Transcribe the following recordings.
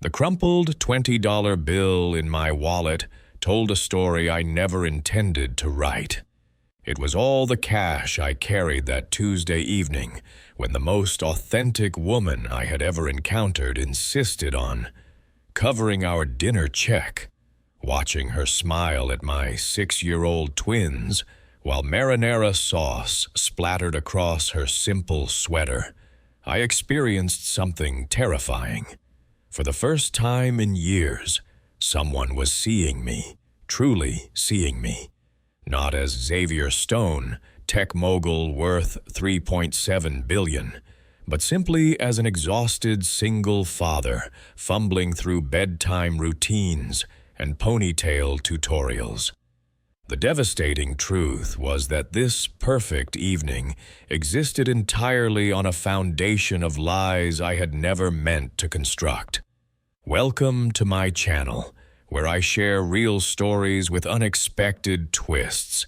The crumpled $20 bill in my wallet told a story I never intended to write. It was all the cash I carried that Tuesday evening when the most authentic woman I had ever encountered insisted on covering our dinner check, watching her smile at my 6-year-old twins while marinara sauce splattered across her simple sweater. I experienced something terrifying. For the first time in years, someone was seeing me, truly seeing me. Not as Xavier Stone, tech mogul worth $3.7 billion, but simply as an exhausted single father fumbling through bedtime routines and ponytail tutorials. The devastating truth was that this perfect evening existed entirely on a foundation of lies I had never meant to construct. Welcome to my channel, where I share real stories with unexpected twists.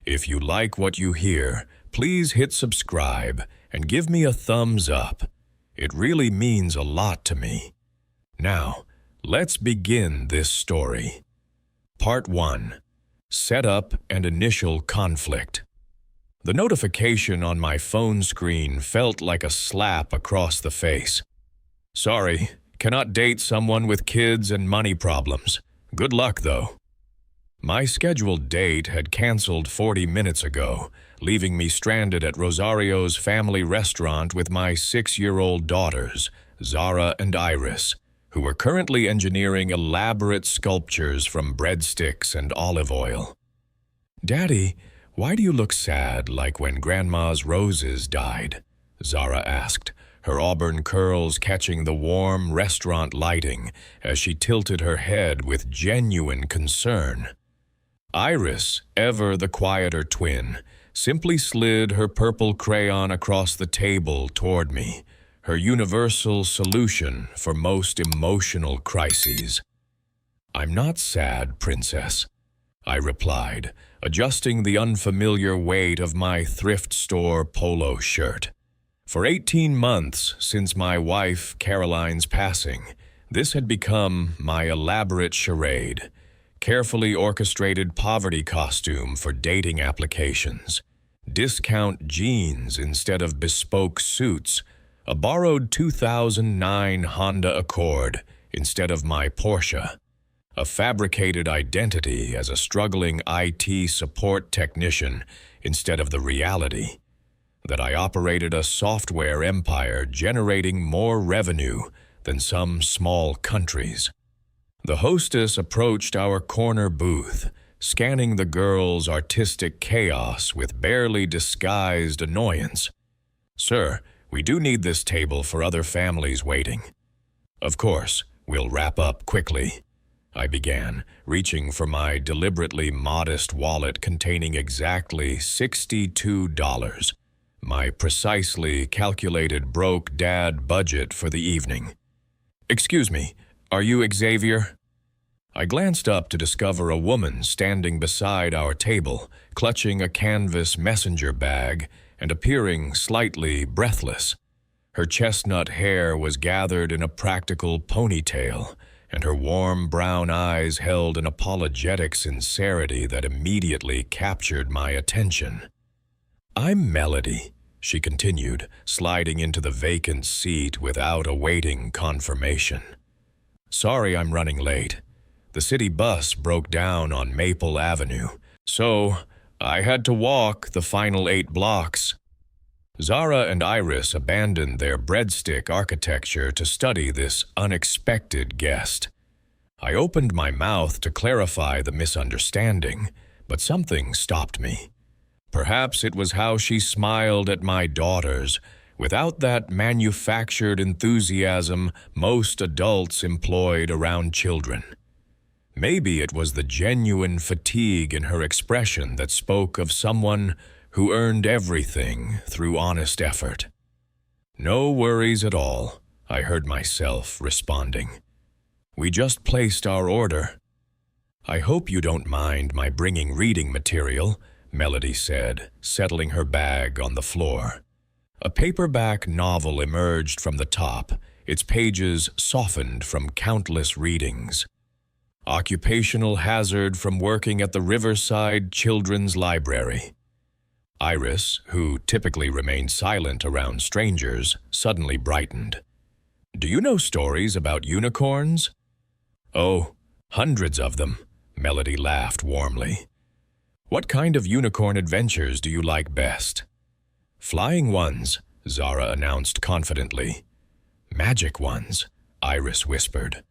If you like what you hear, please hit subscribe and give me a thumbs up. It really means a lot to me. Now, let's begin this story. Part 1. Setup and Initial Conflict. The notification on my phone screen felt like a slap across the face. Sorry, cannot date someone with kids and money problems. Good luck, though. My scheduled date had canceled 40 minutes ago, leaving me stranded at Rosario's family restaurant with my 6-year-old daughters, Zara and Iris, who were currently engineering elaborate sculptures from breadsticks and olive oil. "Daddy, why do you look sad like when Grandma's roses died?" Zara asked, her auburn curls catching the warm restaurant lighting as she tilted her head with genuine concern. Iris, ever the quieter twin, simply slid her purple crayon across the table toward me, her universal solution for most emotional crises. "I'm not sad, Princess," I replied, adjusting the unfamiliar weight of my thrift store polo shirt. For 18 months since my wife Caroline's passing, this had become my elaborate charade, carefully orchestrated poverty costume for dating applications, discount jeans instead of bespoke suits, a borrowed 2009 Honda Accord instead of my Porsche, a fabricated identity as a struggling IT support technician instead of the reality that I operated a software empire generating more revenue than some small countries. The hostess approached our corner booth, scanning the girls' artistic chaos with barely disguised annoyance. "Sir, we do need this table for other families waiting." "Of course, we'll wrap up quickly," I began, reaching for my deliberately modest wallet containing exactly $62, my precisely calculated broke dad budget for the evening. "Excuse me, are you Xavier?" I glanced up to discover a woman standing beside our table, clutching a canvas messenger bag and appearing slightly breathless. Her chestnut hair was gathered in a practical ponytail, and her warm brown eyes held an apologetic sincerity that immediately captured my attention. "I'm Melody," she continued, sliding into the vacant seat without awaiting confirmation. "Sorry I'm running late. The city bus broke down on Maple Avenue, so I had to walk the final 8 blocks." Zara and Iris abandoned their breadstick architecture to study this unexpected guest. I opened my mouth to clarify the misunderstanding, but something stopped me. Perhaps it was how she smiled at my daughters, without that manufactured enthusiasm most adults employed around children. Maybe it was the genuine fatigue in her expression that spoke of someone who earned everything through honest effort. "No worries at all," I heard myself responding. "We just placed our order." "I hope you don't mind my bringing reading material," Melody said, settling her bag on the floor. A paperback novel emerged from the top, its pages softened from countless readings. Occupational hazard from working at the Riverside Children's Library. Iris, who typically remained silent around strangers, suddenly brightened. Do you know stories about unicorns? Oh, hundreds of them, Melody laughed warmly. What kind of unicorn adventures do you like best? Flying ones, Zara announced confidently. Magic ones, Iris whispered.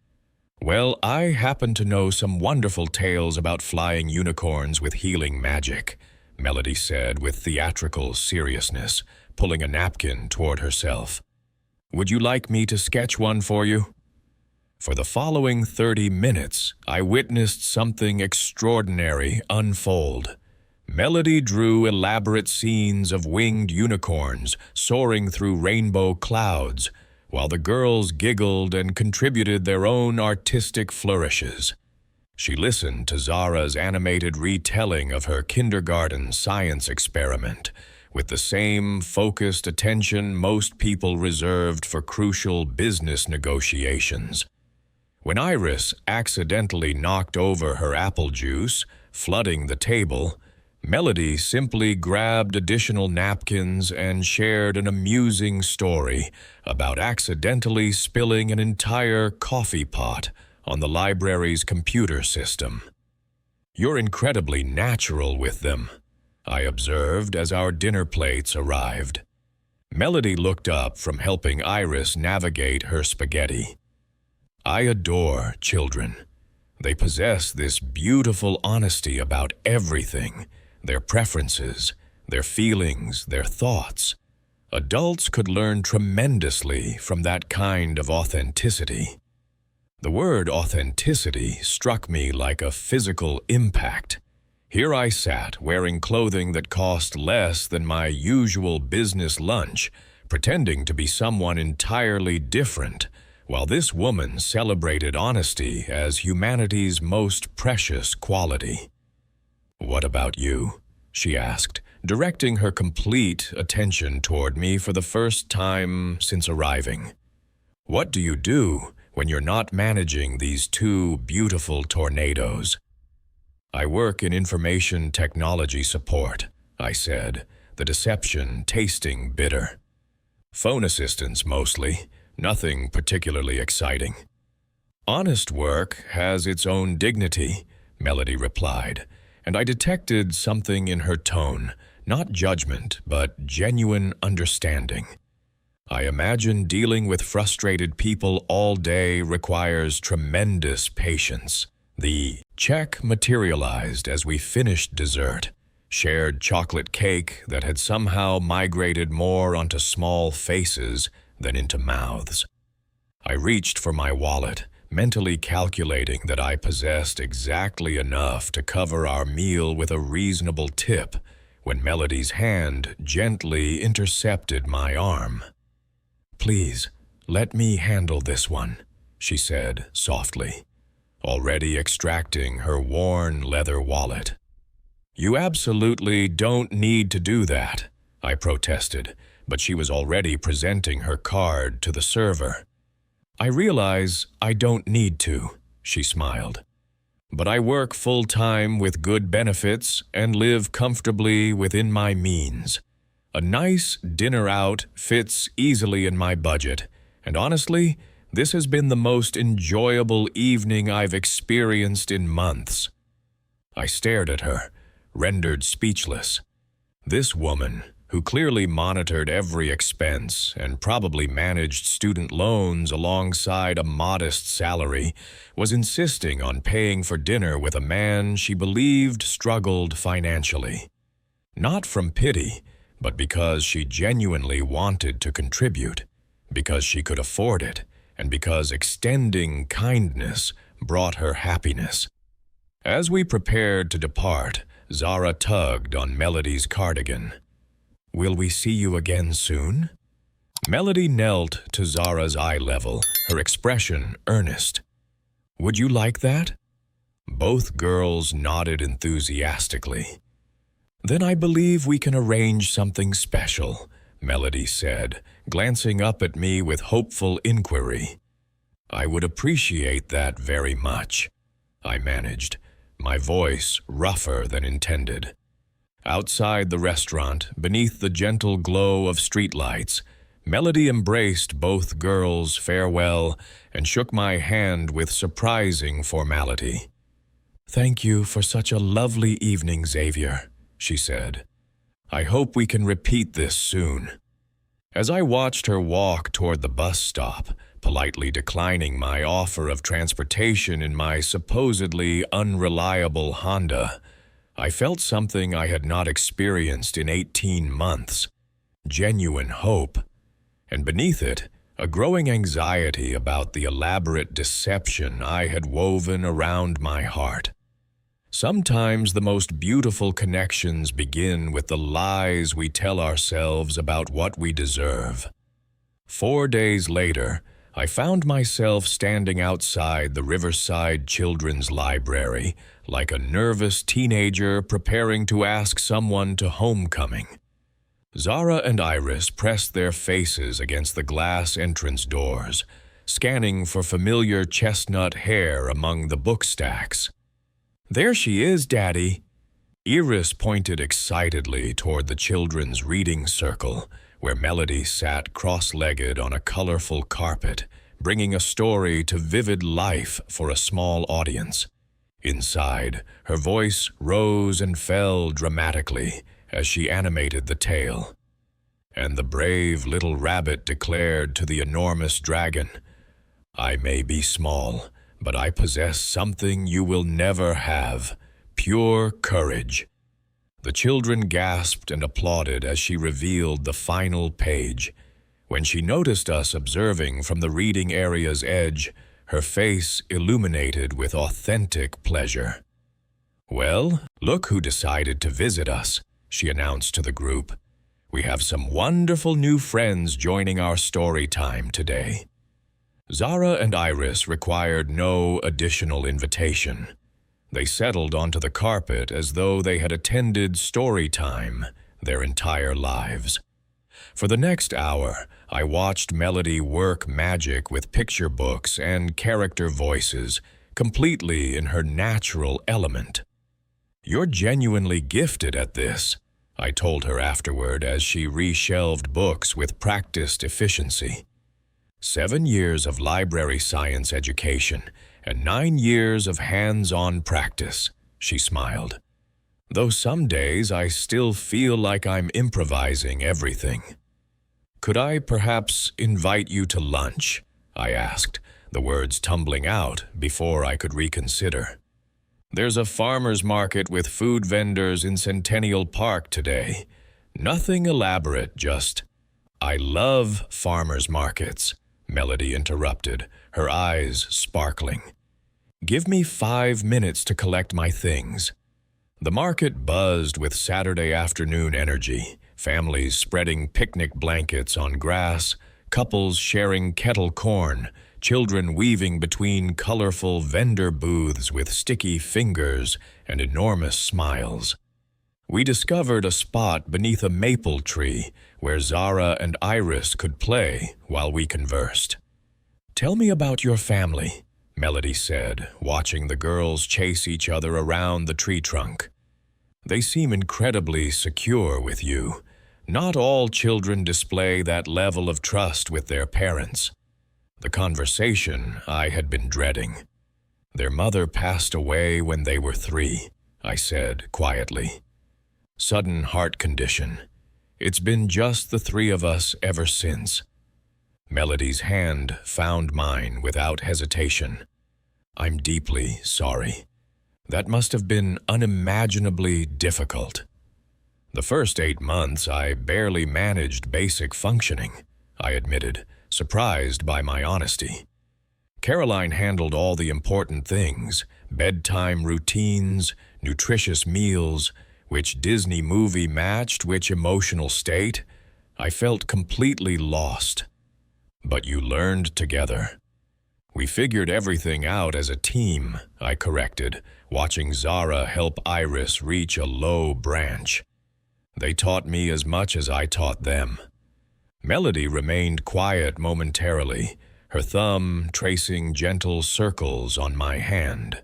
Well, I happen to know some wonderful tales about flying unicorns with healing magic, Melody said with theatrical seriousness, pulling a napkin toward herself. Would you like me to sketch one for you? For the following 30 minutes, I witnessed something extraordinary unfold. Melody drew elaborate scenes of winged unicorns soaring through rainbow clouds, while the girls giggled and contributed their own artistic flourishes. She listened to Zara's animated retelling of her kindergarten science experiment, with the same focused attention most people reserved for crucial business negotiations. When Iris accidentally knocked over her apple juice, flooding the table, Melody simply grabbed additional napkins and shared an amusing story about accidentally spilling an entire coffee pot on the library's computer system. You're incredibly natural with them, I observed as our dinner plates arrived. Melody looked up from helping Iris navigate her spaghetti. I adore children. They possess this beautiful honesty about everything, their preferences, their feelings, their thoughts. Adults could learn tremendously from that kind of authenticity. The word authenticity struck me like a physical impact. Here I sat, wearing clothing that cost less than my usual business lunch, pretending to be someone entirely different, while this woman celebrated honesty as humanity's most precious quality. What about you? She asked, directing her complete attention toward me for the first time since arriving. What do you do when you're not managing these two beautiful tornadoes? I work in information technology support, I said, the deception tasting bitter. Phone assistance mostly, nothing particularly exciting. Honest work has its own dignity, Melody replied, and I detected something in her tone, not judgment, but genuine understanding. I imagine dealing with frustrated people all day requires tremendous patience. The check materialized as we finished dessert, shared chocolate cake that had somehow migrated more onto small faces than into mouths. I reached for my wallet, mentally calculating that I possessed exactly enough to cover our meal with a reasonable tip, when Melody's hand gently intercepted my arm. Please, let me handle this one, she said softly, already extracting her worn leather wallet. You absolutely don't need to do that, I protested, but she was already presenting her card to the server. I realize I don't need to, she smiled. But I work full-time with good benefits and live comfortably within my means. A nice dinner out fits easily in my budget, and honestly, this has been the most enjoyable evening I've experienced in months. I stared at her, rendered speechless. This woman, who clearly monitored every expense and probably managed student loans alongside a modest salary, was insisting on paying for dinner with a man she believed struggled financially. Not from pity, but because she genuinely wanted to contribute, because she could afford it, and because extending kindness brought her happiness. As we prepared to depart, Zara tugged on Melody's cardigan. Will we see you again soon? Melody knelt to Zara's eye level, her expression earnest. Would you like that? Both girls nodded enthusiastically. Then I believe we can arrange something special, Melody said, glancing up at me with hopeful inquiry. "I would appreciate that very much," I managed, my voice rougher than intended. Outside the restaurant, beneath the gentle glow of streetlights, Melody embraced both girls' farewell and shook my hand with surprising formality. "Thank you for such a lovely evening, Xavier," she said. "I hope we can repeat this soon." As I watched her walk toward the bus stop, politely declining my offer of transportation in my supposedly unreliable Honda, I felt something I had not experienced in 18 months, genuine hope, and beneath it, a growing anxiety about the elaborate deception I had woven around my heart. Sometimes the most beautiful connections begin with the lies we tell ourselves about what we deserve. 4 days later, I found myself standing outside the Riverside Children's Library like a nervous teenager preparing to ask someone to homecoming. Zara and Iris pressed their faces against the glass entrance doors, scanning for familiar chestnut hair among the book stacks. "There she is, Daddy." Iris pointed excitedly toward the children's reading circle, where Melody sat cross-legged on a colorful carpet, bringing a story to vivid life for a small audience. Inside, her voice rose and fell dramatically as she animated the tale. And the brave little rabbit declared to the enormous dragon, "I may be small, but I possess something you will never have, pure courage." The children gasped and applauded as she revealed the final page. When she noticed us observing from the reading area's edge, her face illuminated with authentic pleasure. "Well, look who decided to visit us," she announced to the group. "We have some wonderful new friends joining our story time today." Zara and Iris required no additional invitation. They settled onto the carpet as though they had attended story time their entire lives. For the next hour, I watched Melody work magic with picture books and character voices, completely in her natural element. "You're genuinely gifted at this," I told her afterward as she reshelved books with practiced efficiency. 7 years of library science education and 9 years of hands-on practice, she smiled. "Though some days I still feel like I'm improvising everything." "Could I perhaps invite you to lunch?" I asked, the words tumbling out before I could reconsider. "There's a farmer's market with food vendors in Centennial Park today. Nothing elaborate, just—" "I love farmer's markets," Melody interrupted, her eyes sparkling. "Give me 5 minutes to collect my things." The market buzzed with Saturday afternoon energy, families spreading picnic blankets on grass, couples sharing kettle corn, children weaving between colorful vendor booths with sticky fingers and enormous smiles. We discovered a spot beneath a maple tree where Zara and Iris could play while we conversed. "Tell me about your family," Melody said, watching the girls chase each other around the tree trunk. "They seem incredibly secure with you. Not all children display that level of trust with their parents." The conversation I had been dreading. "Their mother passed away when they were 3, I said quietly. "Sudden heart condition. It's been just the 3 of us ever since." Melody's hand found mine without hesitation. "I'm deeply sorry. That must have been unimaginably difficult." "The first 8 months I barely managed basic functioning," I admitted, surprised by my honesty. "Caroline handled all the important things, bedtime routines, nutritious meals, which Disney movie matched which emotional state. I felt completely lost." "But you learned together." "We figured everything out as a team," I corrected, watching Zara help Iris reach a low branch. "They taught me as much as I taught them." Melody remained quiet momentarily, her thumb tracing gentle circles on my hand.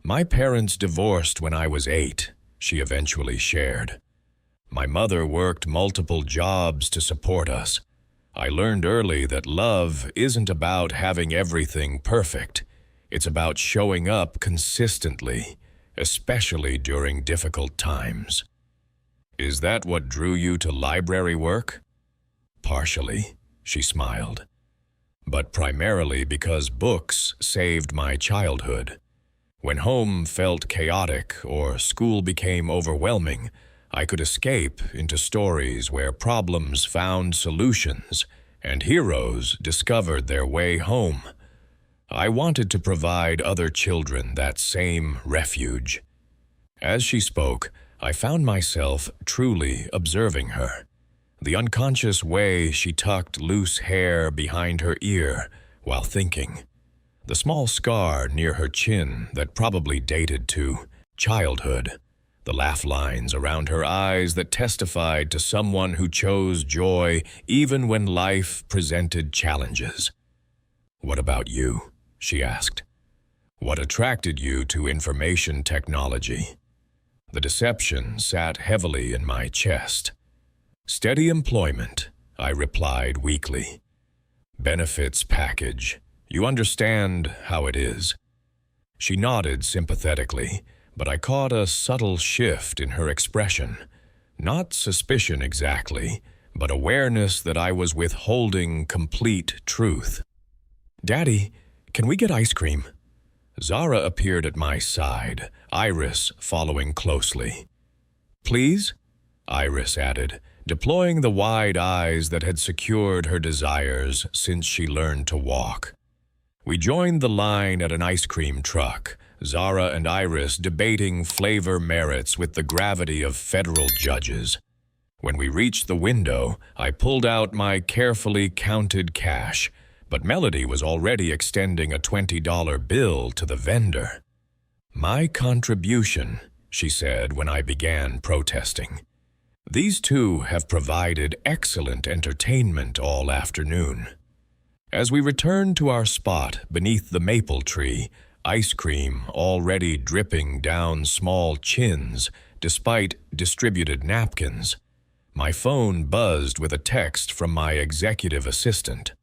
"My parents divorced when I was 8, she eventually shared. "My mother worked multiple jobs to support us. I learned early that love isn't about having everything perfect. It's about showing up consistently, especially during difficult times." "Is that what drew you to library work?" "Partially," she smiled. "But primarily because books saved my childhood. When home felt chaotic or school became overwhelming, I could escape into stories where problems found solutions and heroes discovered their way home. I wanted to provide other children that same refuge." As she spoke, I found myself truly observing her. The unconscious way she tucked loose hair behind her ear while thinking. The small scar near her chin that probably dated to childhood. The laugh lines around her eyes that testified to someone who chose joy even when life presented challenges. "What about you?" she asked. "What attracted you to information technology?" The deception sat heavily in my chest. "Steady employment," I replied weakly. "Benefits package. You understand how it is." She nodded sympathetically, but I caught a subtle shift in her expression. Not suspicion exactly, but awareness that I was withholding complete truth. "Daddy, can we get ice cream?" Zara appeared at my side, Iris following closely. "Please?" Iris added, deploying the wide eyes that had secured her desires since she learned to walk. We joined the line at an ice cream truck, Zara and Iris debating flavor merits with the gravity of federal judges. When we reached the window, I pulled out my carefully counted cash, but Melody was already extending a $20 bill to the vendor. "My contribution," she said when I began protesting. "These two have provided excellent entertainment all afternoon." As we returned to our spot beneath the maple tree, ice cream already dripping down small chins despite distributed napkins, my phone buzzed with a text from my executive assistant.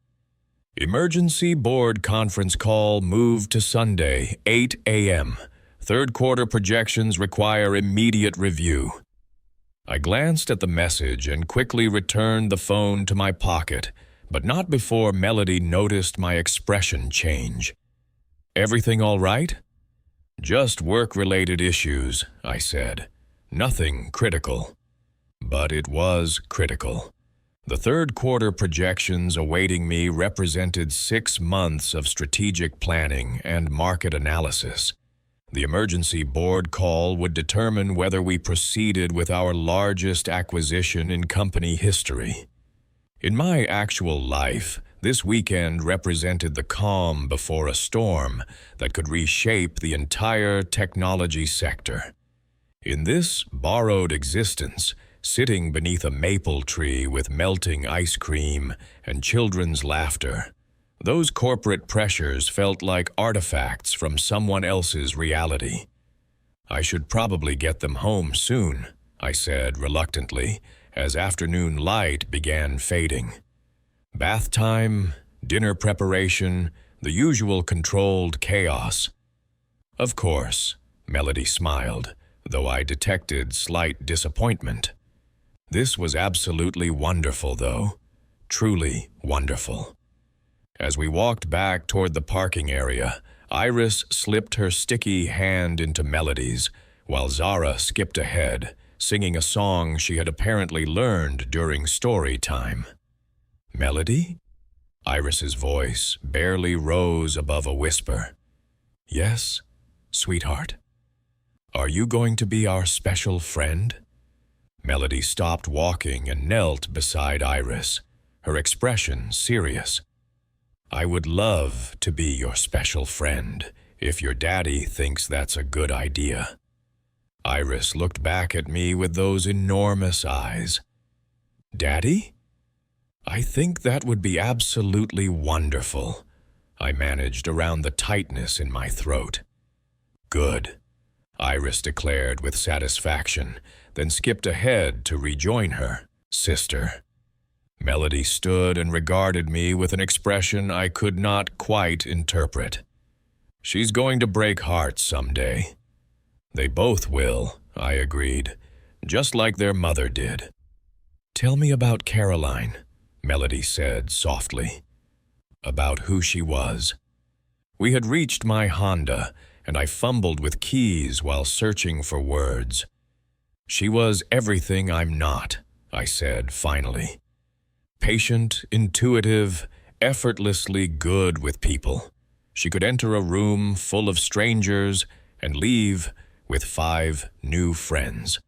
"Emergency board conference call moved to Sunday, 8 a.m. Third quarter projections require immediate review." I glanced at the message and quickly returned the phone to my pocket, but not before Melody noticed my expression change. "Everything all right?" "Just work-related issues," I said. "Nothing critical." But it was critical. The third quarter projections awaiting me represented 6 months of strategic planning and market analysis. The emergency board call would determine whether we proceeded with our largest acquisition in company history. In my actual life, this weekend represented the calm before a storm that could reshape the entire technology sector. In this borrowed existence, sitting beneath a maple tree with melting ice cream and children's laughter, those corporate pressures felt like artifacts from someone else's reality. "I should probably get them home soon," I said reluctantly, as afternoon light began fading. Bath time, dinner preparation, the usual controlled chaos. "Of course," Melody smiled, though I detected slight disappointment. This was absolutely wonderful, though. Truly wonderful. As we walked back toward the parking area, Iris slipped her sticky hand into Melody's, while Zara skipped ahead, singing a song she had apparently learned during story time. "Melody?" Iris's voice barely rose above a whisper. "Yes, sweetheart. Are you going to be our special friend?" Melody stopped walking and knelt beside Iris, her expression serious. "I would love to be your special friend, if your daddy thinks that's a good idea." Iris looked back at me with those enormous eyes. "Daddy?" I think that would be absolutely wonderful, I managed around the tightness in my throat. Good, Iris declared with satisfaction, then skipped ahead to rejoin her sister. Melody stood and regarded me with an expression I could not quite interpret. She's going to break hearts someday. They both will, I agreed, just like their mother did. Tell me about Caroline, Melody said softly. About who she was. We had reached my Honda, and I fumbled with keys while searching for words. She was everything I'm not, I said finally. Patient, intuitive, effortlessly good with people. She could enter a room full of strangers and leave with 5 new friends.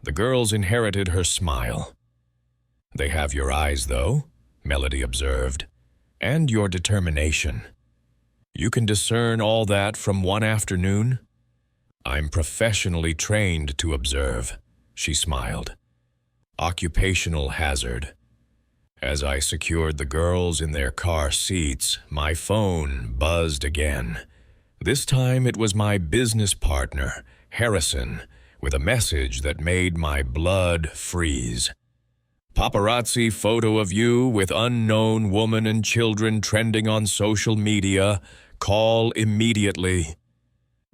The girls inherited her smile. They have your eyes, though, Melody observed, and your determination. You can discern all that from one afternoon? I'm professionally trained to observe, she smiled. Occupational hazard. As I secured the girls in their car seats, my phone buzzed again. This time it was my business partner, Harrison, with a message that made my blood freeze. Paparazzi photo of you with unknown woman and children trending on social media. Call immediately.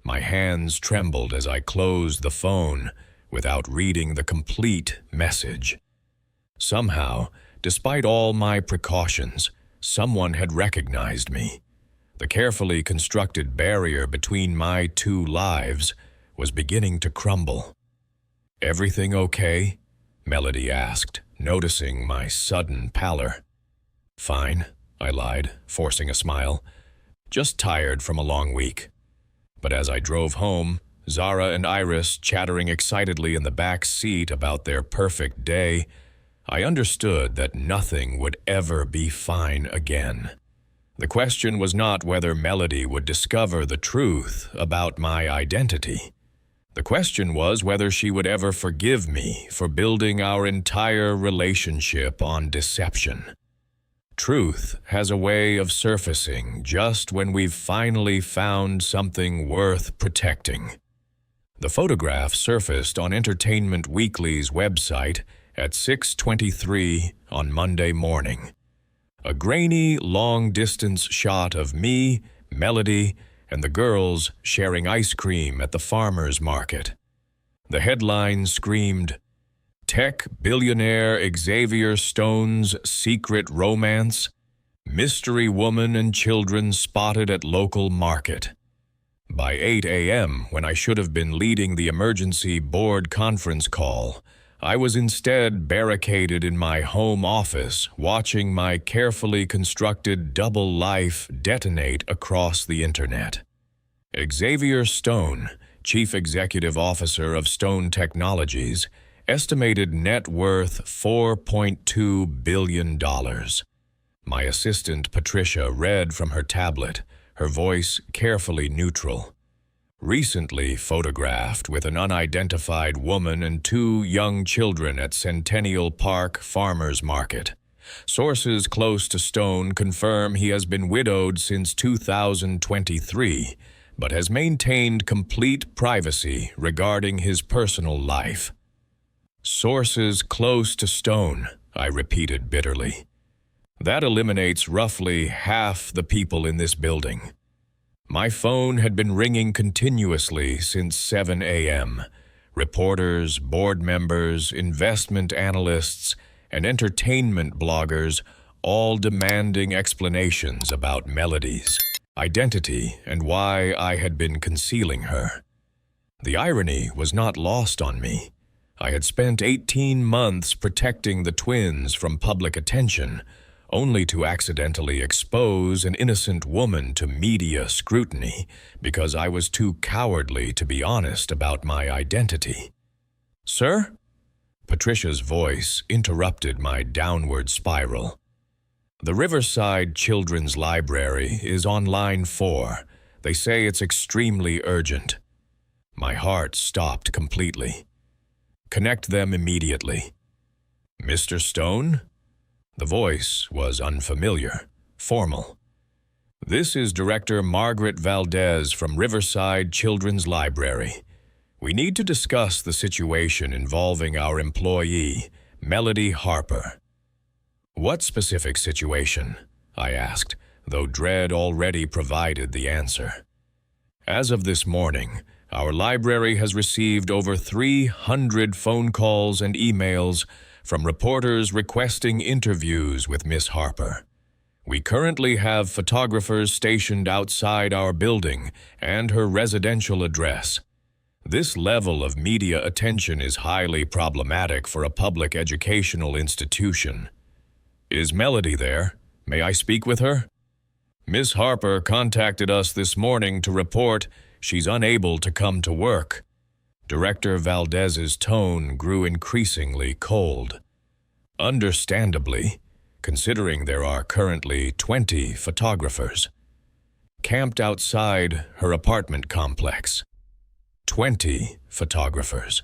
My hands trembled as I closed the phone without reading the complete message. Somehow, despite all my precautions, someone had recognized me. The carefully constructed barrier between my 2 lives was beginning to crumble. Everything okay? Melody asked, noticing my sudden pallor. Fine, I lied, forcing a smile. Just tired from a long week. But as I drove home, Zara and Iris chattering excitedly in the back seat about their perfect day, I understood that nothing would ever be fine again. The question was not whether Melody would discover the truth about my identity. The question was whether she would ever forgive me for building our entire relationship on deception. Truth has a way of surfacing just when we've finally found something worth protecting. The photograph surfaced on Entertainment Weekly's website at 6:23 on Monday morning. A grainy, long-distance shot of me, Melody, and the girls sharing ice cream at the farmer's market. The headline screamed, "Tech billionaire Xavier Stone's secret romance, mystery woman and children spotted at local market." By 8 a.m., when I should have been leading the emergency board conference call, I was instead barricaded in my home office, watching my carefully constructed double life detonate across the internet. Xavier Stone, Chief Executive Officer of Stone Technologies, estimated net worth $4.2 billion. My assistant, Patricia, read from her tablet, her voice carefully neutral. Recently photographed with an unidentified woman and 2 young children at Centennial Park Farmers Market. Sources close to Stone confirm he has been widowed since 2023, but has maintained complete privacy regarding his personal life. Sources close to Stone, I repeated bitterly. That eliminates roughly half the people in this building. My phone had been ringing continuously since 7 a.m. Reporters, board members, investment analysts, and entertainment bloggers all demanding explanations about Melody's identity and why I had been concealing her. The irony was not lost on me. I had spent 18 months protecting the twins from public attention, only to accidentally expose an innocent woman to media scrutiny because I was too cowardly to be honest about my identity. "Sir?" Patricia's voice interrupted my downward spiral. "The Riverside Children's Library is on line 4. They say it's extremely urgent." My heart stopped completely. "Connect them immediately." "Mr. Stone?" The voice was unfamiliar, formal. "This is Director Margaret Valdez from Riverside Children's Library. We need to discuss the situation involving our employee, Melody Harper." "What specific situation?" I asked, though dread already provided the answer. "As of this morning, our library has received over 300 phone calls and emails from reporters requesting interviews with Miss Harper. We currently have photographers stationed outside our building and her residential address. This level of media attention is highly problematic for a public educational institution." "Is Melody there? May I speak with her?" "Miss Harper contacted us this morning to report she's unable to come to work." Director Valdez's tone grew increasingly cold. "Understandably, considering there are currently 20 photographers camped outside her apartment complex. 20 photographers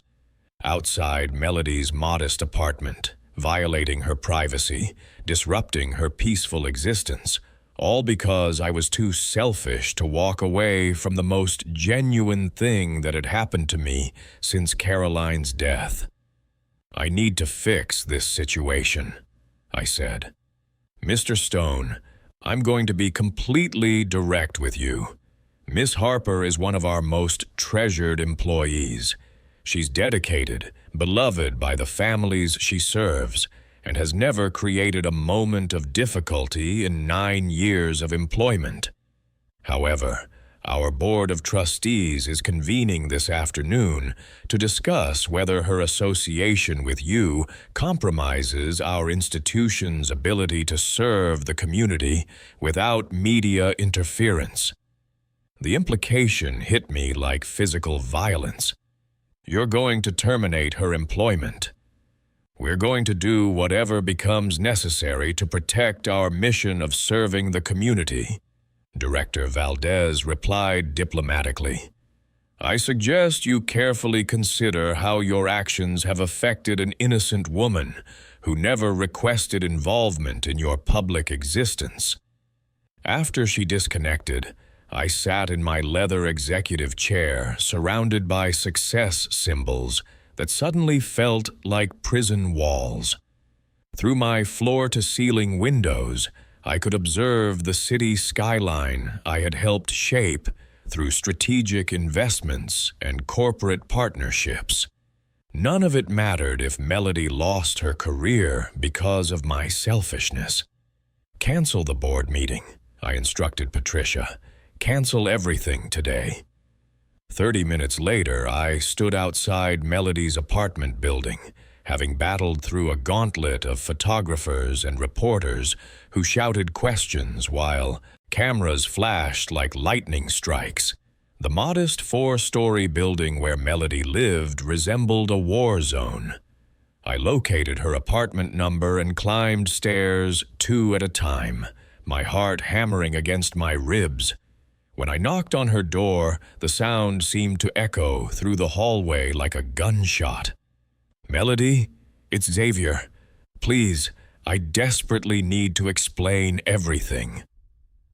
outside Melody's modest apartment, violating her privacy, disrupting her peaceful existence, all because I was too selfish to walk away from the most genuine thing that had happened to me since Caroline's death. "I need to fix this situation," I said. "Mr. Stone, I'm going to be completely direct with you. Miss Harper is one of our most treasured employees. She's dedicated, beloved by the families she serves, and has never created a moment of difficulty in 9 years of employment. However, our Board of Trustees is convening this afternoon to discuss whether her association with you compromises our institution's ability to serve the community without media interference." The implication hit me like physical violence. "You're going to terminate her employment." "We're going to do whatever becomes necessary to protect our mission of serving the community," Director Valdez replied diplomatically. "I suggest you carefully consider how your actions have affected an innocent woman who never requested involvement in your public existence." After she disconnected, I sat in my leather executive chair, surrounded by success symbols that suddenly felt like prison walls. Through my floor-to-ceiling windows, I could observe the city skyline I had helped shape through strategic investments and corporate partnerships. None of it mattered if Melody lost her career because of my selfishness. "Cancel the board meeting," I instructed Patricia. "Cancel everything today." 30 minutes later, I stood outside Melody's apartment building, having battled through a gauntlet of photographers and reporters who shouted questions while cameras flashed like lightning strikes. The modest 4-story building where Melody lived resembled a war zone. I located her apartment number and climbed stairs 2 at a time, my heart hammering against my ribs. When I knocked on her door, the sound seemed to echo through the hallway like a gunshot. "Melody, it's Xavier. Please, I desperately need to explain everything."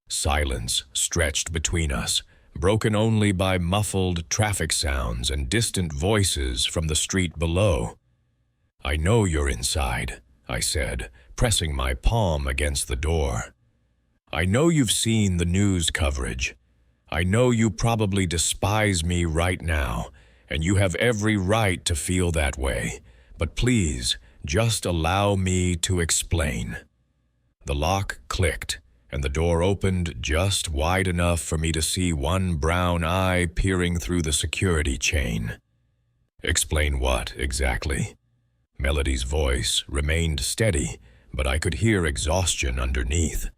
Silence stretched between us, broken only by muffled traffic sounds and distant voices from the street below. "I know you're inside," I said, pressing my palm against the door. "I know you've seen the news coverage. I know you probably despise me right now, and you have every right to feel that way, but please, just allow me to explain." The lock clicked, and the door opened just wide enough for me to see one brown eye peering through the security chain. "Explain what, exactly?" Melody's voice remained steady, but I could hear exhaustion underneath.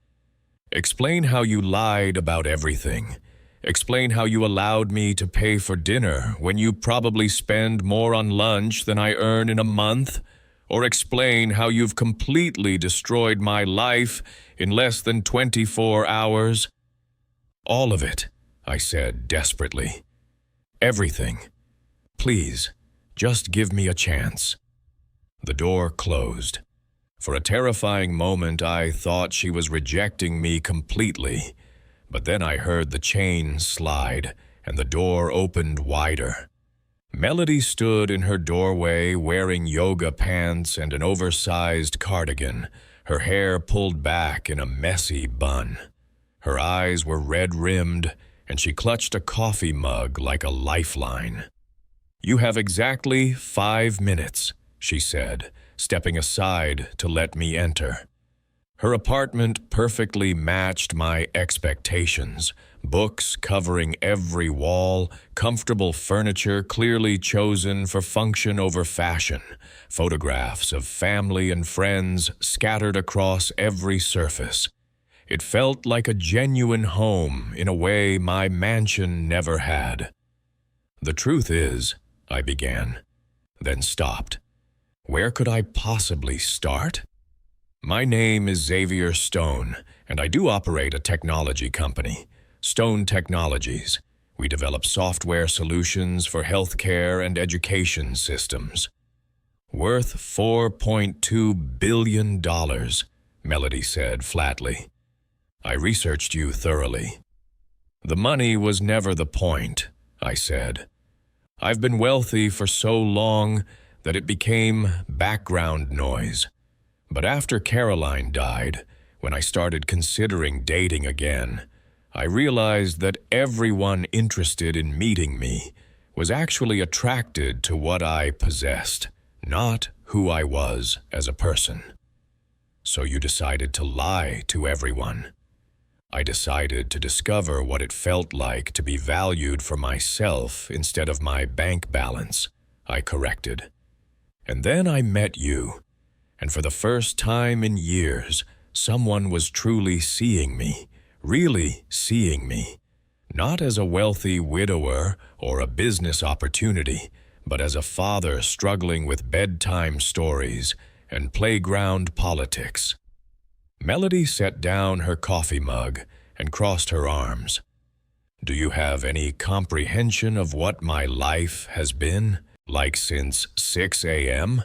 "Explain how you lied about everything. Explain how you allowed me to pay for dinner when you probably spend more on lunch than I earn in a month. Or explain how you've completely destroyed my life in less than 24 hours. "All of it," I said desperately. "Everything. Please, just give me a chance." The door closed. For a terrifying moment, I thought she was rejecting me completely, but then I heard the chain slide and the door opened wider. Melody stood in her doorway wearing yoga pants and an oversized cardigan, her hair pulled back in a messy bun. Her eyes were red-rimmed, and she clutched a coffee mug like a lifeline. "You have exactly 5 minutes," she said, stepping aside to let me enter. Her apartment perfectly matched my expectations. Books covering every wall, comfortable furniture clearly chosen for function over fashion, photographs of family and friends scattered across every surface. It felt like a genuine home in a way my mansion never had. "The truth is," I began, then stopped. Where could I possibly start? "My name is Xavier Stone, and I do operate a technology company, Stone Technologies. We develop software solutions for healthcare and education systems." "Worth $4.2 billion, Melody said flatly. "I researched you thoroughly." "The money was never the point," I said. "I've been wealthy for so long that it became background noise. But after Caroline died, when I started considering dating again, I realized that everyone interested in meeting me was actually attracted to what I possessed, not who I was as a person." "So you decided to lie to everyone." "I decided to discover what it felt like to be valued for myself instead of my bank balance," I corrected. "And then I met you. And for the first time in years, someone was truly seeing me, really seeing me, not as a wealthy widower or a business opportunity, but as a father struggling with bedtime stories and playground politics." Melody set down her coffee mug and crossed her arms. "Do you have any comprehension of what my life has been like since 6 a.m.?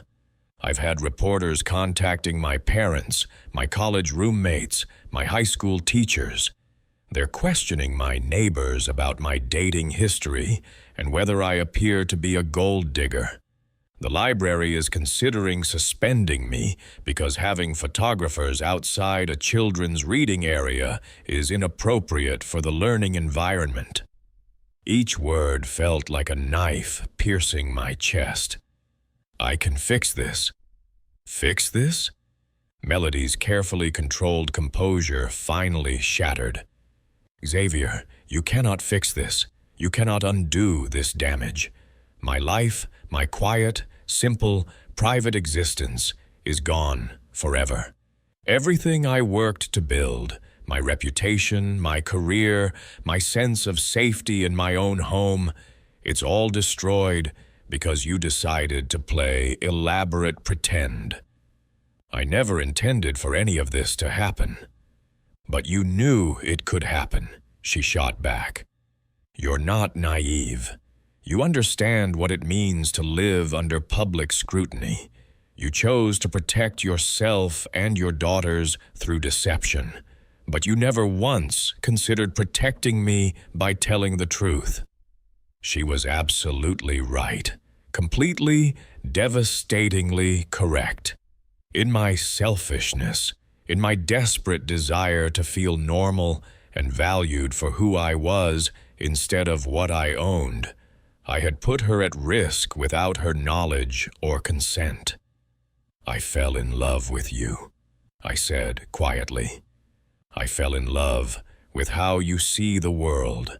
I've had reporters contacting my parents, my college roommates, my high school teachers. They're questioning my neighbors about my dating history and whether I appear to be a gold digger. The library is considering suspending me because having photographers outside a children's reading area is inappropriate for the learning environment." Each word felt like a knife piercing my chest. "I can fix this." "Fix this?" Melody's carefully controlled composure finally shattered. "Xavier, you cannot fix this. You cannot undo this damage. My life, my quiet, simple, private existence is gone forever. Everything I worked to build, my reputation, my career, my sense of safety in my own home, it's all destroyed because you decided to play elaborate pretend. I never intended for any of this to happen." "But you knew it could happen," she shot back. "You're not naive. You understand what it means to live under public scrutiny. You chose to protect yourself and your daughters through deception, but you never once considered protecting me by telling the truth." She was absolutely right, completely, devastatingly correct. In my selfishness, in my desperate desire to feel normal and valued for who I was instead of what I owned, I had put her at risk without her knowledge or consent. "I fell in love with you," I said quietly. "I fell in love with how you see the world,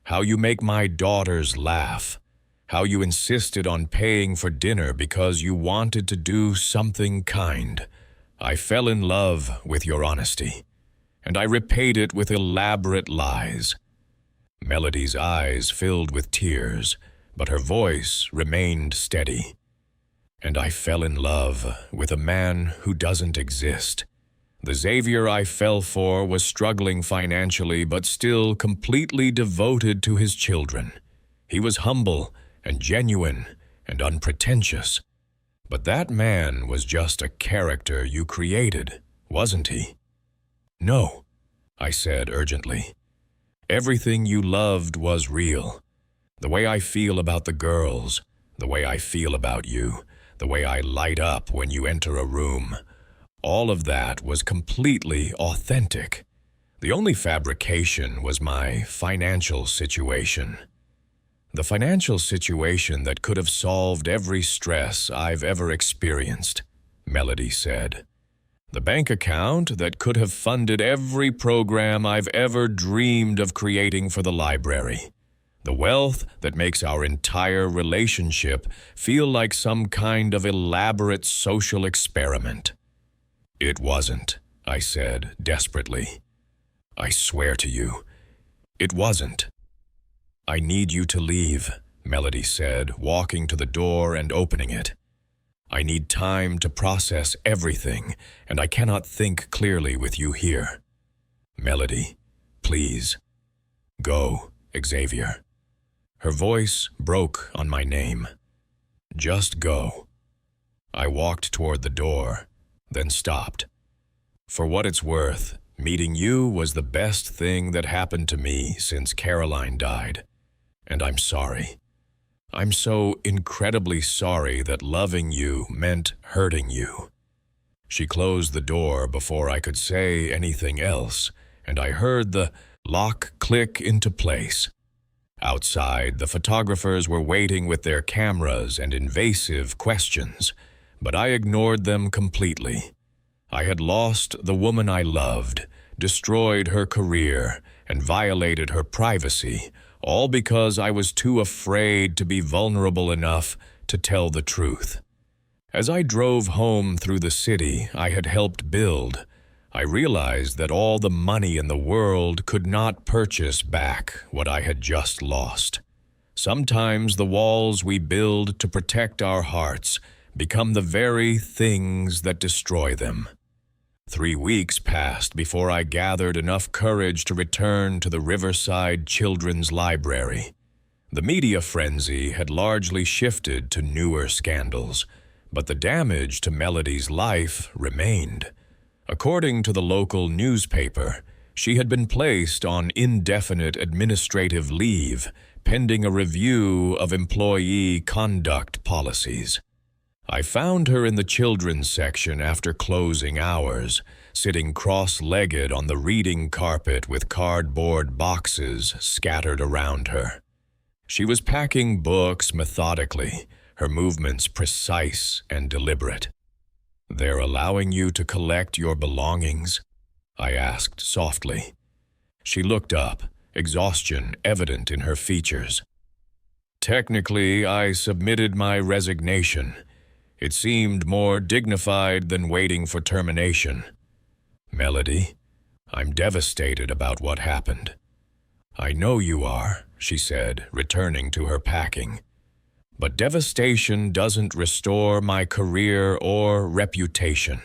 how you make my daughters laugh, how you insisted on paying for dinner because you wanted to do something kind. I fell in love with your honesty, and I repaid it with elaborate lies." Melody's eyes filled with tears, but her voice remained steady. "And I fell in love with a man who doesn't exist. The Xavier I fell for was struggling financially but still completely devoted to his children. He was humble and genuine and unpretentious. But that man was just a character you created, wasn't he? No, I said urgently. Everything you loved was real. The way I feel about the girls, the way I feel about you, the way I light up when you enter a room, all of that was completely authentic. The only fabrication was my financial situation. The financial situation that could have solved every stress I've ever experienced, Melody said. The bank account that could have funded every program I've ever dreamed of creating for the library. The wealth that makes our entire relationship feel like some kind of elaborate social experiment. It wasn't, I said desperately. I swear to you, it wasn't. I need you to leave, Melody said, walking to the door and opening it. I need time to process everything, and I cannot think clearly with you here. Melody, please. Go, Xavier. Her voice broke on my name. Just go. I walked toward the door, then stopped. For what it's worth, meeting you was the best thing that happened to me since Caroline died. And I'm sorry. I'm so incredibly sorry that loving you meant hurting you. She closed the door before I could say anything else, and I heard the lock click into place. Outside, the photographers were waiting with their cameras and invasive questions, but I ignored them completely. I had lost the woman I loved, destroyed her career, and violated her privacy, all because I was too afraid to be vulnerable enough to tell the truth. As I drove home through the city I had helped build, I realized that all the money in the world could not purchase back what I had just lost. Sometimes the walls we build to protect our hearts become the very things that destroy them. 3 weeks passed before I gathered enough courage to return to the Riverside Children's Library. The media frenzy had largely shifted to newer scandals, but the damage to Melody's life remained. According to the local newspaper, she had been placed on indefinite administrative leave, pending a review of employee conduct policies. I found her in the children's section after closing hours, sitting cross-legged on the reading carpet with cardboard boxes scattered around her. She was packing books methodically, her movements precise and deliberate. "They're allowing you to collect your belongings?" I asked softly. She looked up, exhaustion evident in her features. "Technically, I submitted my resignation. It seemed more dignified than waiting for termination. Melody, I'm devastated about what happened." "I know you are," she said, returning to her packing. "But devastation doesn't restore my career or reputation."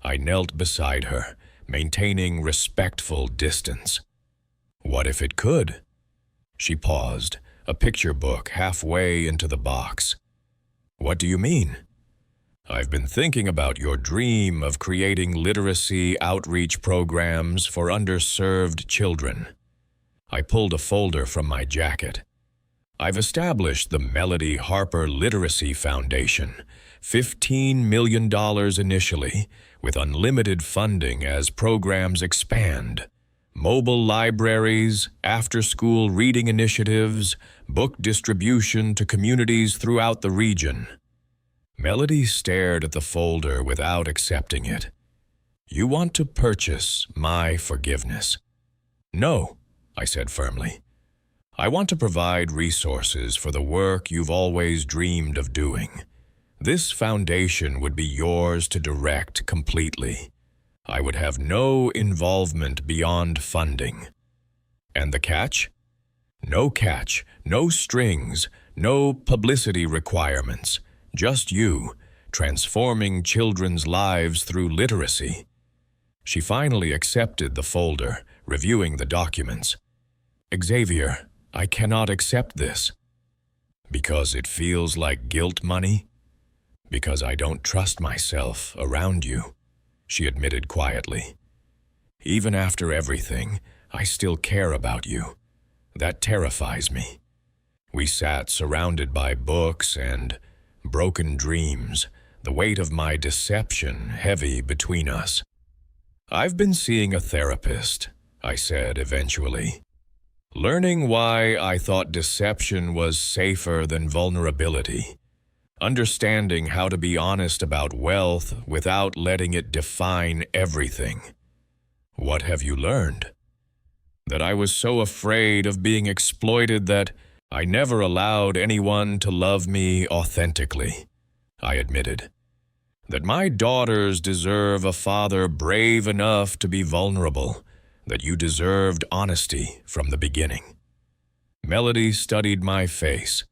I knelt beside her, maintaining respectful distance. "What if it could?" She paused, a picture book halfway into the box. "What do you mean?" "I've been thinking about your dream of creating literacy outreach programs for underserved children." I pulled a folder from my jacket. "I've established the Melody Harper Literacy Foundation, $15 million initially, with unlimited funding as programs expand. Mobile libraries, after-school reading initiatives, book distribution to communities throughout the region." Melody stared at the folder without accepting it. "You want to purchase my forgiveness?" "No," I said firmly. "I want to provide resources for the work you've always dreamed of doing. This foundation would be yours to direct completely. I would have no involvement beyond funding." "And the catch?" "No catch, no strings, no publicity requirements. Just you, transforming children's lives through literacy." She finally accepted the folder, reviewing the documents. "Xavier, I cannot accept this." "Because it feels like guilt money?" Because I don't trust myself around you, she admitted quietly. Even after everything, I still care about you. That terrifies me. We sat surrounded by books and broken dreams, the weight of my deception heavy between us. I've been seeing a therapist, I said eventually. Learning why I thought deception was safer than vulnerability. Understanding how to be honest about wealth without letting it define everything. What have you learned? That I was so afraid of being exploited that I never allowed anyone to love me authentically, I admitted. That my daughters deserve a father brave enough to be vulnerable, that you deserved honesty from the beginning. Melody studied my face.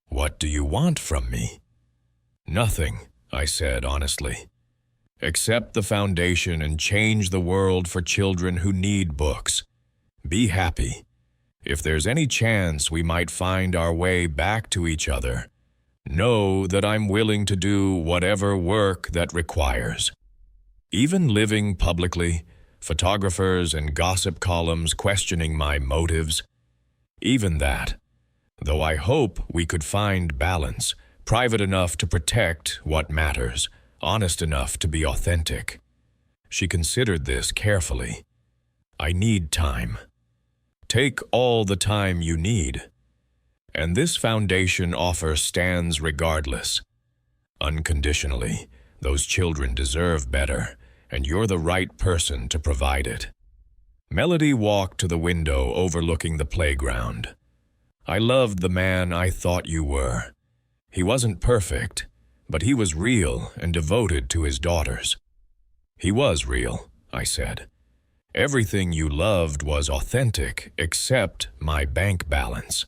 What do you want from me? Nothing, I said honestly. Accept the foundation and change the world for children who need books. Be happy. If there's any chance we might find our way back to each other, know that I'm willing to do whatever work that requires. Even living publicly, photographers and gossip columns questioning my motives, even that, though I hope we could find balance, private enough to protect what matters, honest enough to be authentic. She considered this carefully. I need time. Take all the time you need. And this foundation offer stands regardless. Unconditionally, those children deserve better, and you're the right person to provide it. Melody walked to the window overlooking the playground. I loved the man I thought you were. He wasn't perfect, but he was real and devoted to his daughters. He was real, I said. Everything you loved was authentic except my bank balance.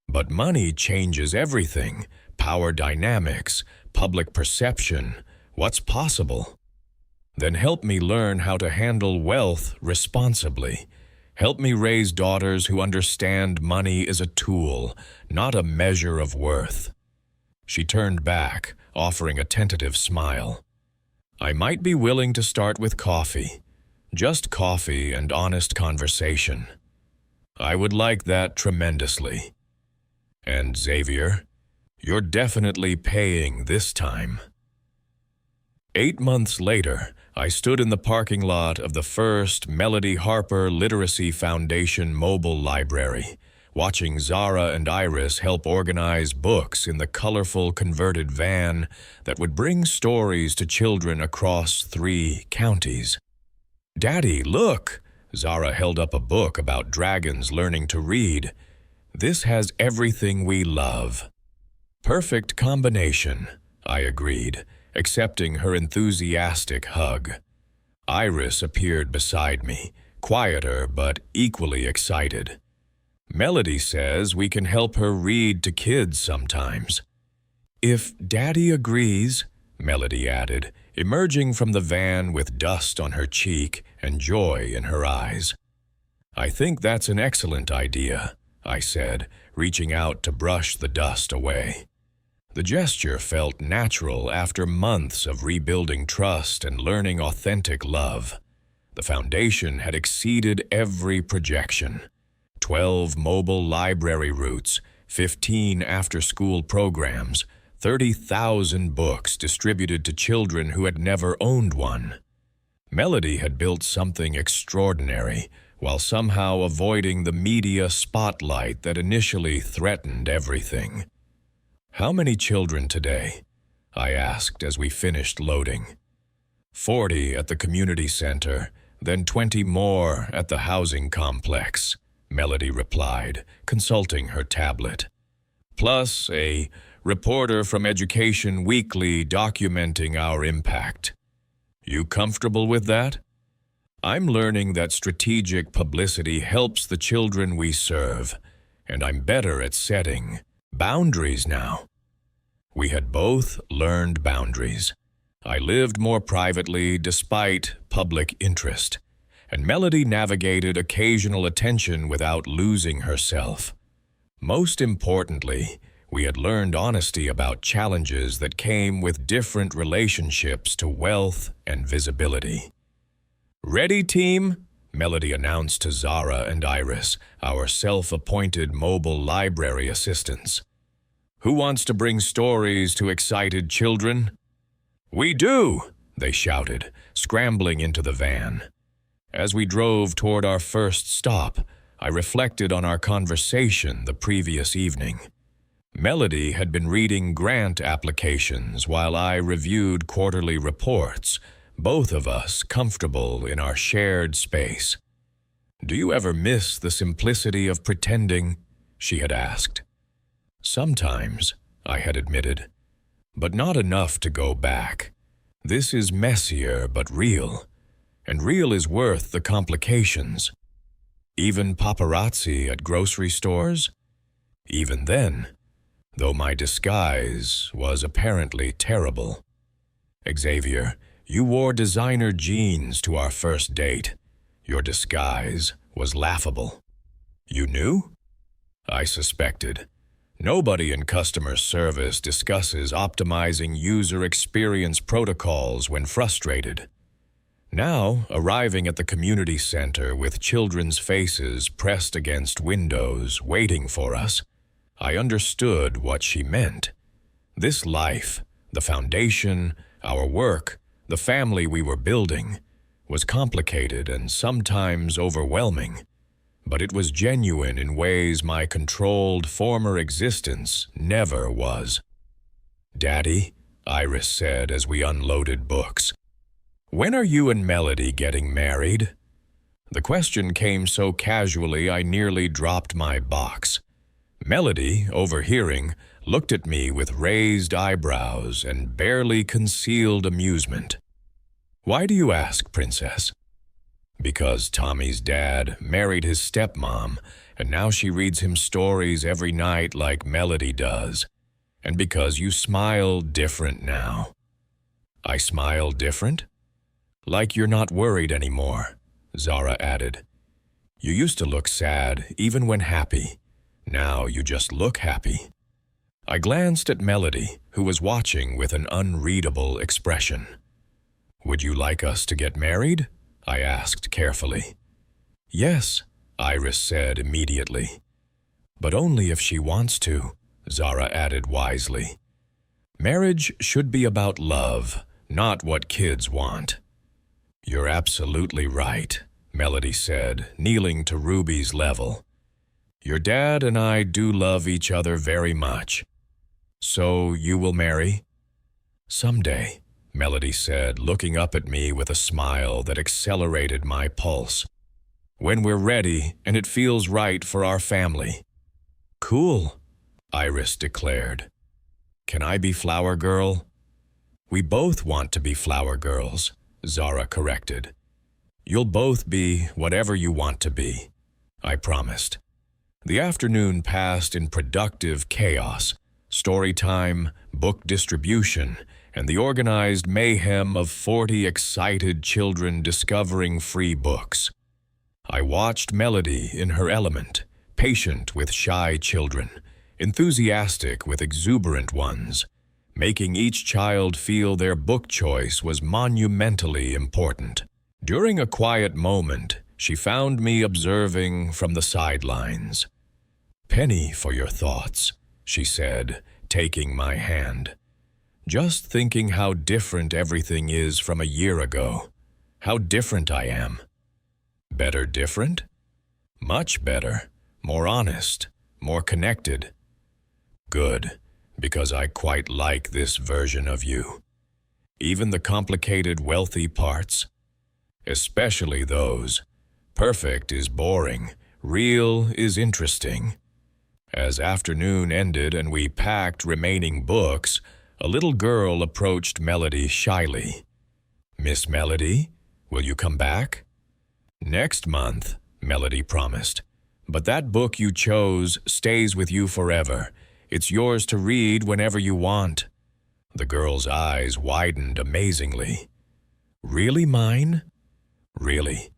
But money changes everything, power dynamics, public perception, what's possible. Then help me learn how to handle wealth responsibly. Help me raise daughters who understand money is a tool, not a measure of worth. She turned back, offering a tentative smile. I might be willing to start with coffee. Just coffee and honest conversation. I would like that tremendously. And Xavier, you're definitely paying this time. 8 months later, I stood in the parking lot of the first Melody Harper Literacy Foundation mobile library, watching Zara and Iris help organize books in the colorful converted van that would bring stories to children across 3 counties. Daddy, look! Zara held up a book about dragons learning to read. This has everything we love. Perfect combination, I agreed, accepting her enthusiastic hug. Iris appeared beside me, quieter but equally excited. Melody says we can help her read to kids sometimes. If Daddy agrees, Melody added, emerging from the van with dust on her cheek and joy in her eyes. I think that's an excellent idea, I said, reaching out to brush the dust away. The gesture felt natural after months of rebuilding trust and learning authentic love. The foundation had exceeded every projection. 12 mobile library routes, 15 after-school programs, 30,000 books distributed to children who had never owned one. Melody had built something extraordinary, while somehow avoiding the media spotlight that initially threatened everything. How many children today? I asked as we finished loading. 40 at the community center, then 20 more at the housing complex, Melody replied, consulting her tablet. Plus a reporter from Education Weekly documenting our impact. You comfortable with that? I'm learning that strategic publicity helps the children we serve, and I'm better at setting boundaries now. We had both learned boundaries. I lived more privately despite public interest, and Melody navigated occasional attention without losing herself. Most importantly, We had learned honesty about challenges that came with different relationships to wealth and visibility. "Ready, team?" Melody announced to Zara and Iris, our self-appointed mobile library assistants. "Who wants to bring stories to excited children?" "We do!" they shouted, scrambling into the van. As we drove toward our first stop, I reflected on our conversation the previous evening. Melody had been reading grant applications while I reviewed quarterly reports, both of us comfortable in our shared space. "Do you ever miss the simplicity of pretending?" she had asked. "Sometimes," I had admitted, "but not enough to go back. This is messier but real, and real is worth the complications. Even paparazzi at grocery stores? Even then, though my disguise was apparently terrible. Xavier, you wore designer jeans to our first date. Your disguise was laughable. You knew?" I suspected. Nobody in customer service discusses optimizing user experience protocols when frustrated. Now, arriving at the community center with children's faces pressed against windows waiting for us, I understood what she meant. This life, the foundation, our work, the family we were building, was complicated and sometimes overwhelming, but it was genuine in ways my controlled former existence never was. "Daddy," Iris said as we unloaded books, "when are you and Melody getting married?" The question came so casually I nearly dropped my box. Melody, overhearing, looked at me with raised eyebrows and barely concealed amusement. "Why do you ask, Princess?" "Because Tommy's dad married his stepmom, and now she reads him stories every night like Melody does. And because you smile different now." "I smile different?" "Like you're not worried anymore," Zara added. "You used to look sad even when happy. Now you just look happy." I glanced at Melody, who was watching with an unreadable expression. "Would you like us to get married?" I asked carefully. "Yes," Iris said immediately. "But only if she wants to," Zara added wisely. "Marriage should be about love, not what kids want." "You're absolutely right," Melody said, kneeling to Ruby's level. "Your dad and I do love each other very much. So you will marry?" "Someday," Melody said, looking up at me with a smile that accelerated my pulse. "When we're ready and it feels right for our family." "Cool," Iris declared. "Can I be flower girl?" "We both want to be flower girls," Zara corrected. "You'll both be whatever you want to be," I promised. The afternoon passed in productive chaos, story time, book distribution, and the organized mayhem of 40 excited children discovering free books. I watched Melody in her element, patient with shy children, enthusiastic with exuberant ones, making each child feel their book choice was monumentally important. During a quiet moment, she found me observing from the sidelines. "Penny for your thoughts," she said, taking my hand. "Just thinking how different everything is from a year ago. How different I am." "Better different?" "Much better. More honest. More connected." "Good, because I quite like this version of you. Even the complicated, wealthy parts? Especially those. Perfect is boring. Real is interesting." As afternoon ended and we packed remaining books, a little girl approached Melody shyly. "Miss Melody, will you come back?" "Next month," Melody promised. "But that book you chose stays with you forever. It's yours to read whenever you want." The girl's eyes widened amazingly. "Really mine?" "Really.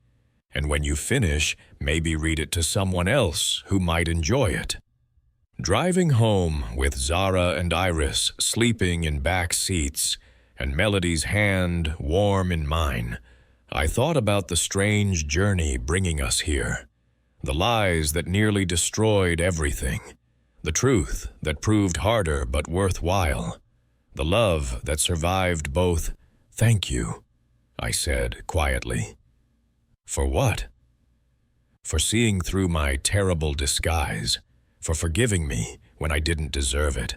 And when you finish, maybe read it to someone else who might enjoy it." Driving home with Zara and Iris sleeping in back seats and Melody's hand warm in mine, I thought about the strange journey bringing us here, the lies that nearly destroyed everything, the truth that proved harder but worthwhile, the love that survived both. "Thank you," I said quietly. "For what?" "For seeing through my terrible disguise, for forgiving me when I didn't deserve it,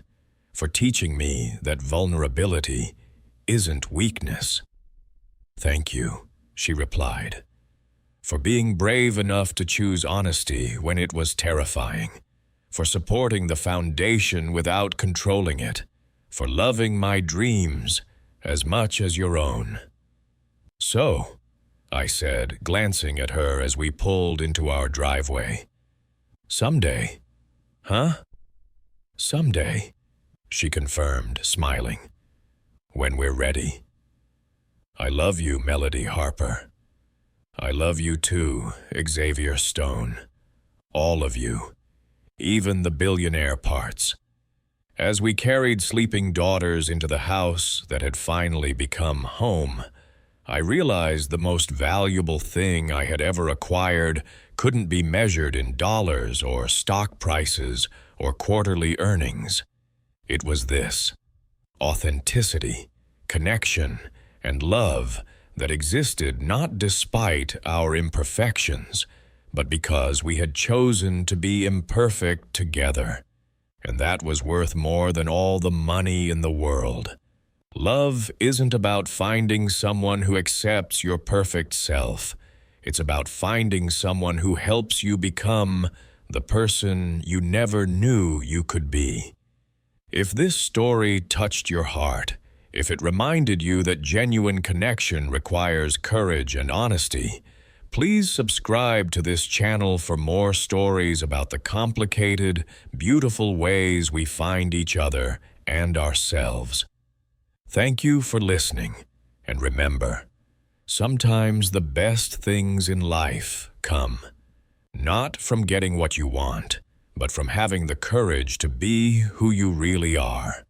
for teaching me that vulnerability isn't weakness." "Thank you," she replied, "for being brave enough to choose honesty when it was terrifying, for supporting the foundation without controlling it, for loving my dreams as much as your own." "So," I said, glancing at her as we pulled into our driveway, "someday, huh?" "Someday," she confirmed, smiling, "when we're ready." "I love you, Melody Harper. I love you too, Xavier Stone. All of you, even the billionaire parts." As we carried sleeping daughters into the house that had finally become home, I realized the most valuable thing I had ever acquired couldn't be measured in dollars or stock prices or quarterly earnings. It was this: authenticity, connection, and love that existed not despite our imperfections, but because we had chosen to be imperfect together. And that was worth more than all the money in the world. Love isn't about finding someone who accepts your perfect self. It's about finding someone who helps you become the person you never knew you could be. If this story touched your heart, if it reminded you that genuine connection requires courage and honesty, please subscribe to this channel for more stories about the complicated, beautiful ways we find each other and ourselves. Thank you for listening, and remember, sometimes the best things in life come not from getting what you want, but from having the courage to be who you really are.